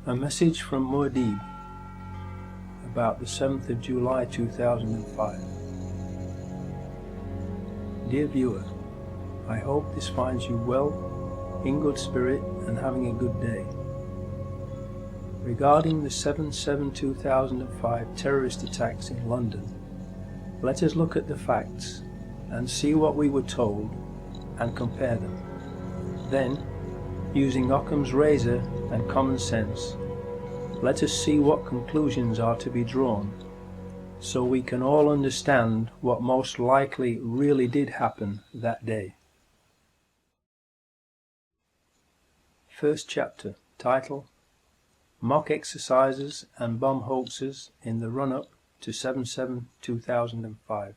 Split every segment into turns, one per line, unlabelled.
A message from Muad Dib about the 7th of July 2005. Dear viewer, I hope this finds you well, in good spirit and having a good day. Regarding the 7/7/2005 terrorist attacks in London, let us look at the facts and see what we were told and compare them. Then, using Occam's razor and common sense, let us see what conclusions are to be drawn, so we can all understand what most likely really did happen that day. First chapter, title: Mock Exercises and Bomb Hoaxes in the Run-Up to 7/7/2005.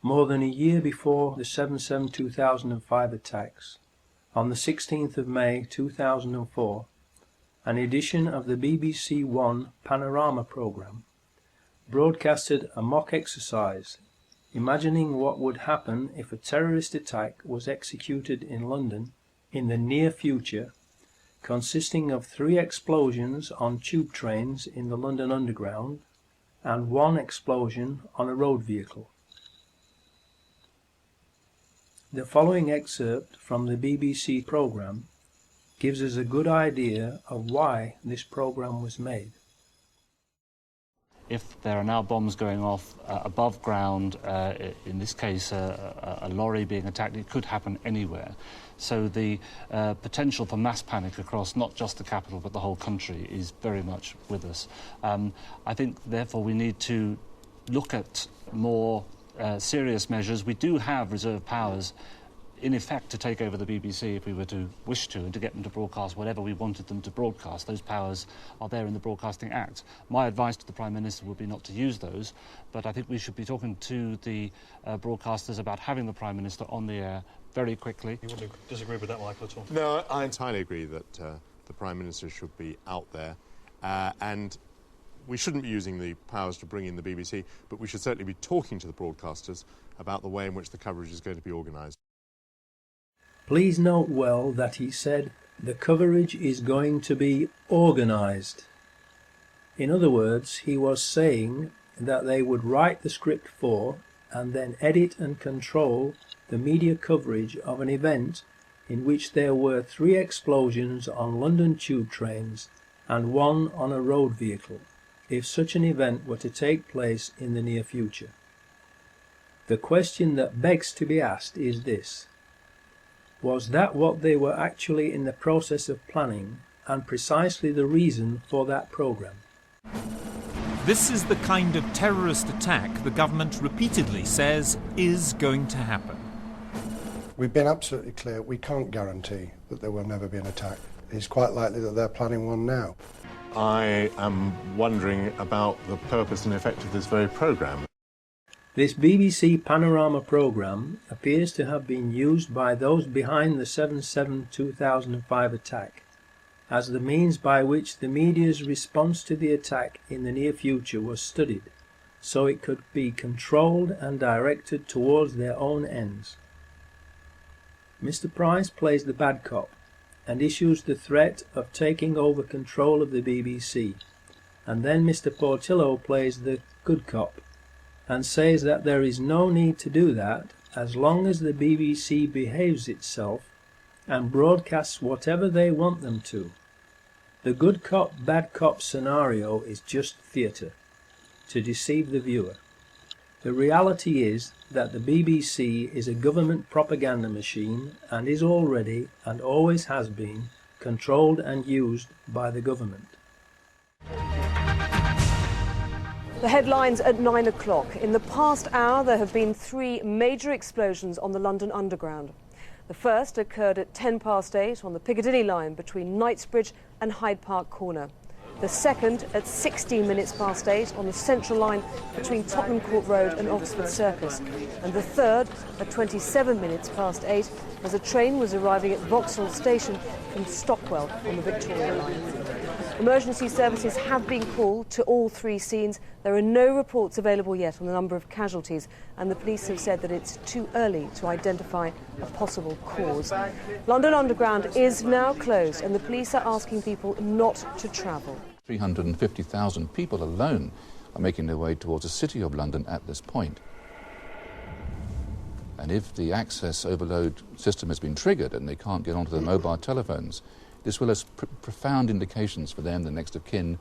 More than a year before the 7/7/2005 attacks, on the 16th of May 2004, an edition of the BBC One Panorama programme broadcasted a mock exercise imagining what would happen if a terrorist attack was executed in London in the near future, consisting of 3 explosions on tube trains in the London Underground and 1 explosion on a road vehicle. The following excerpt from the BBC programme gives us a good idea of why this programme was made.
If there are now bombs going off above ground, in this case a lorry being attacked, it could happen anywhere. So the potential for mass panic across not just the capital but the whole country is very much with us. I think therefore we need to look at more serious measures. We do have reserve powers in effect to take over the BBC if we were to wish to, and to get them to broadcast whatever we wanted them to broadcast. Those powers are there in the Broadcasting Act. My advice to the Prime Minister would be not to use those, but I think we should be talking to the broadcasters about having the Prime Minister on the air very quickly.
You wouldn't disagree with that, Michael, at all?
No, I entirely agree that the Prime Minister should be out there, and we shouldn't be using the powers to bring in the BBC, but we should certainly be talking to the broadcasters about the way in which the coverage is going to be organised.
Please note well that he said the coverage is going to be organised. In other words, he was saying that they would write the script for and then edit and control the media coverage of an event in which there were 3 explosions on London tube trains and 1 on a road vehicle, if such an event were to take place in the near future. The question that begs to be asked is this: was that what they were actually in the process of planning, and precisely the reason for that programme?
This is the kind of terrorist attack the government repeatedly says is going to happen.
We've been absolutely clear we can't guarantee that there will never be an attack. It's quite likely that they're planning one now.
I am wondering about the purpose and effect of this very programme.
This BBC Panorama programme appears to have been used by those behind the 7/7/2005 attack as the means by which the media's response to the attack in the near future was studied, so it could be controlled and directed towards their own ends. Mr. Price plays the bad cop and issues the threat of taking over control of the BBC, and then Mr. Portillo plays the good cop and says that there is no need to do that as long as the BBC behaves itself and broadcasts whatever they want them to. The good cop, bad cop scenario is just theatre, to deceive the viewer. The reality is that the BBC is a government propaganda machine and is already, and always has been, controlled and used by the government.
The headlines at 9 o'clock. In the past hour, there have been 3 major explosions on the London Underground. The first occurred at 8:10 on the Piccadilly line between Knightsbridge and Hyde Park Corner. The second at 8:16 on the Central line between Tottenham Court Road and Oxford Circus. And the third at 8:27 as a train was arriving at Vauxhall Station from Stockwell on the Victoria line. Emergency services have been called to all three scenes. There are no reports available yet on the number of casualties, and the police have said that it's too early to identify a possible cause. London Underground is now closed, and the police are asking people not to travel.
350,000 people alone are making their way towards the City of London at this point. And if the access overload system has been triggered and they can't get onto their mobile telephones, this will have profound implications for them, the next of kin.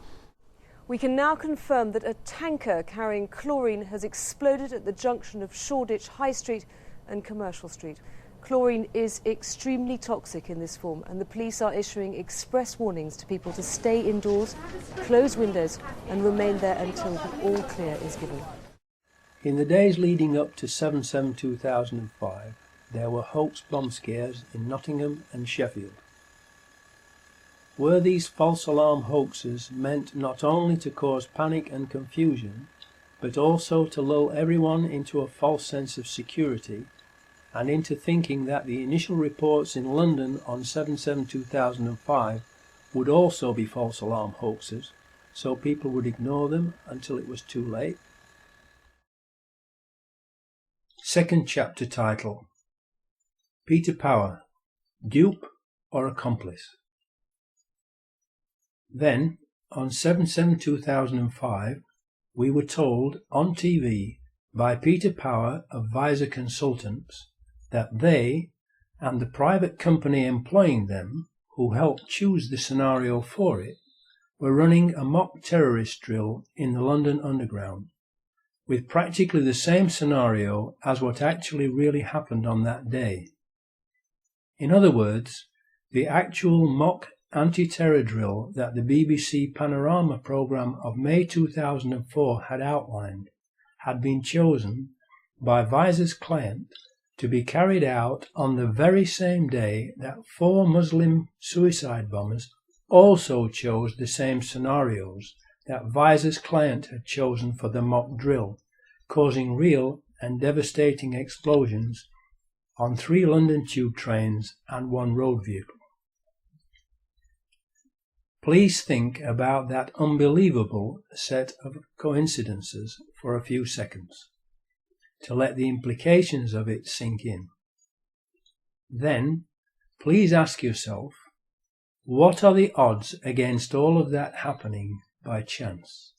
We can now confirm that a tanker carrying chlorine has exploded at the junction of Shoreditch High Street and Commercial Street. Chlorine is extremely toxic in this form, and the police are issuing express warnings to people to stay indoors, close windows and remain there until the all clear is given.
In the days leading up to 7/7/2005, there were hoax bomb scares in Nottingham and Sheffield. Were these false alarm hoaxes meant not only to cause panic and confusion, but also to lull everyone into a false sense of security and into thinking that the initial reports in London on 7/7/2005 would also be false alarm hoaxes, so people would ignore them until it was too late? Second chapter title: Peter Power, Dupe or Accomplice? Then, on 7/7/2005, we were told on TV by Peter Power of Visor Consultants that they, and the private company employing them, who helped choose the scenario for it, were running a mock terrorist drill in the London Underground, with practically the same scenario as what actually really happened on that day. In other words, the actual mock anti-terror drill that the BBC Panorama programme of May 2004 had outlined had been chosen by Visor's client to be carried out on the very same day that 4 Muslim suicide bombers also chose the same scenarios that Visor's client had chosen for the mock drill, causing real and devastating explosions on 3 London tube trains and 1 road vehicle. Please think about that unbelievable set of coincidences for a few seconds, to let the implications of it sink in. Then, please ask yourself, what are the odds against all of that happening by chance?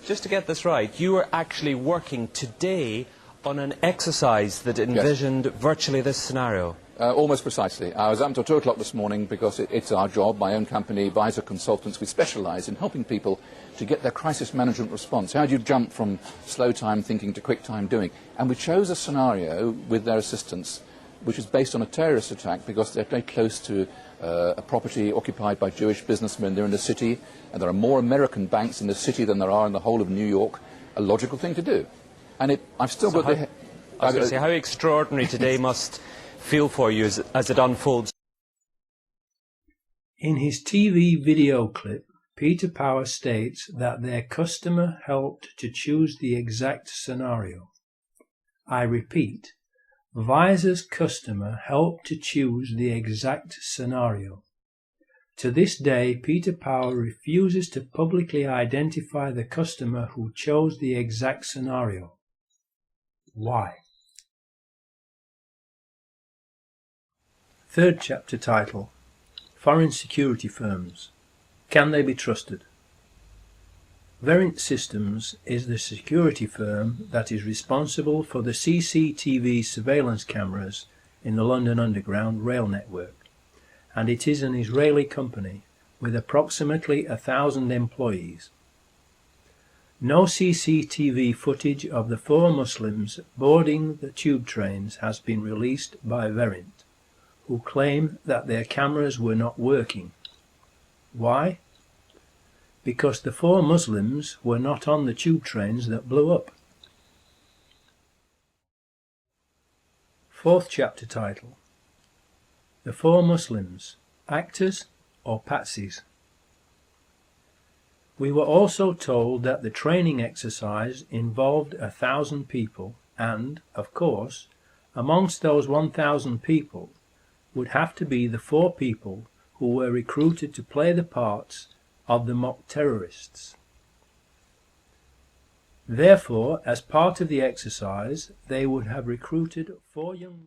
Just to get this right, you were actually working today on an exercise that envisioned virtually this scenario.
Almost precisely. I was up until 2 o'clock this morning because it's our job, my own company, Visor Consultants. We specialise in helping people to get their crisis management response. How do you jump from slow time thinking to quick time doing? And we chose a scenario with their assistance which is based on a terrorist attack because they're very close to a property occupied by Jewish businessmen. They're in the city, and there are more American banks in the city than there are in the whole of New York. A logical thing to do. And I've still got the...
I was going to say, how extraordinary today must feel for you as it unfolds.
In his TV video clip, Peter Power states that their customer helped to choose the exact scenario. I repeat, Visor's customer helped to choose the exact scenario. To this day, Peter Power refuses to publicly identify the customer who chose the exact scenario. Why? Third chapter title: Foreign Security Firms. Can they be trusted? Verint Systems is the security firm that is responsible for the CCTV surveillance cameras in the London Underground rail network, and it is an Israeli company with approximately 1,000 employees. No CCTV footage of the 4 Muslims boarding the tube trains has been released by Verint, who claim that their cameras were not working. Why? Because the 4 Muslims were not on the tube trains that blew up. Fourth chapter title: The 4 Muslims, Actors or Patsies? We were also told that the training exercise involved 1,000 people and, of course, amongst those 1,000 people would have to be the 4 people who were recruited to play the parts of the mock terrorists. Therefore, as part of the exercise, they would have recruited 4 young